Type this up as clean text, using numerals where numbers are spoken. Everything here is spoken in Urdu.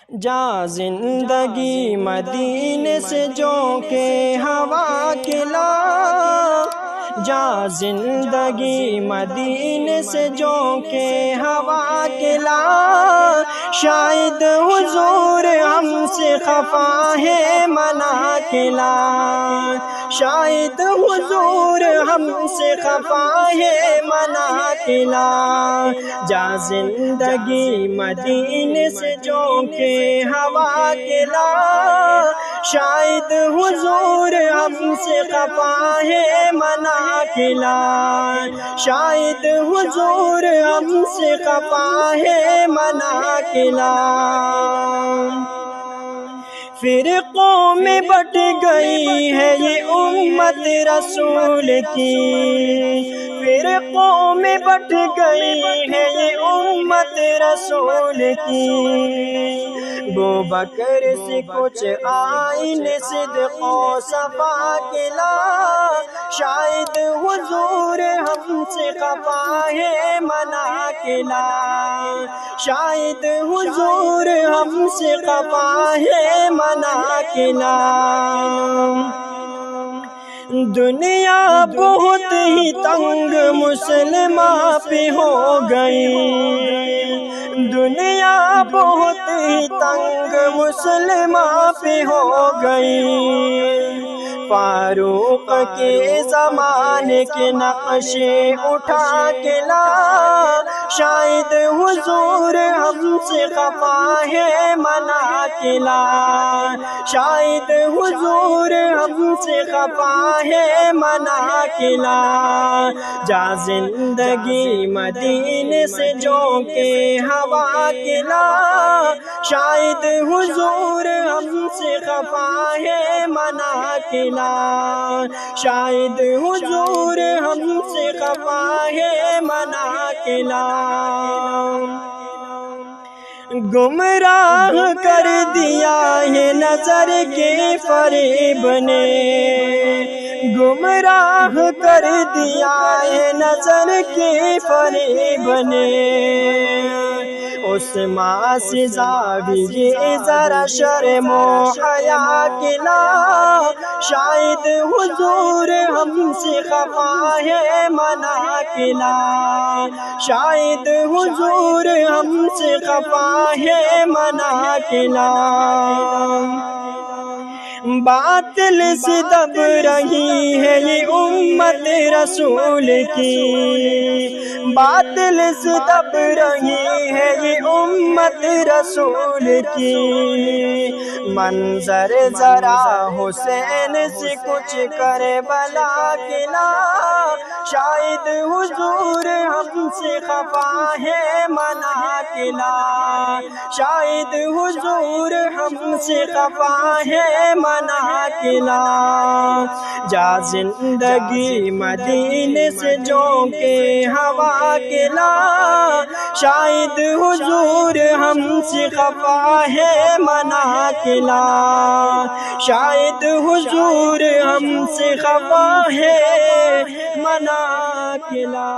جا زندگی مدینے سے جو کہ ہوا کھلا، جا زندگی مدینے سے جو کہ ہوا کھلا، شاید حضور ہم سے خفا ہے منا کھلا، شاید حضور ہم سے خفا ہے منا کھلا، جا زندگی مدینے سے جو کہ ہوا کھلا، شاید حضور ہم سے خفا ہے منا کھلا، شاید حضور ہم سے خفا ہے منا کھلا۔ فرقوں میں بٹ گئی ہے یہ امت رسول کی، فرقوں میں بٹ گئی ہے یہ امت رسول کی، ابوبکر سے کچھ آئین صدق و صفا کھلا، شاید حضور ہم سے خفا ہے منا کھلا، شاید حضور ہم سے خفا ہے منا کھلا۔ دنیا بہت ہی تنگ مسلماں پہ ہو گئی، دنیا بہت ہی تنگ مسلماں پہ ہو گئی، فاروق کے زمانے کے نقشے اٹھا کے لا، شاید حضور ہم سے خفا ہے منا کھلا، شاید حضور ہم سے خفا ہے منا کھلا، جا زندگی مدینے سے جو کہ ہوا کھلا، شاید حضور ہم سے خفا ہے منا کھلا، شاید حضور ہم سے خفا ہے منا کھلا۔ گمراہ کر دیا ہے نظر کے فریب نے، گمراہ کر دیا ہے نظر کے فریب نے، عثمان سے زاویے ذرا شرم و حیا کھلا، شاید حضور ہم سے خفا ہے منا کھلا، شاید حضور ہم سے خفا ہے منا کھلا۔ باطل سے دب رہی ہے یہ امت رسول کی، باطل سے دب رہی ہے یہ امت رسول کی، منظر ذرا حسین سے کچھ کربلا کھلا، شاید حضور ہم سے خفا ہے منا کھلا، شاید حضور ہم سے خفا ہے منا کھلا، جا زندگی مدینے سے جو کہ ہوا کھلا، شاید حضور ہم سے خفا ہے منا کھلا، شاید حضور ہم سے خفا ہے منا کھلا۔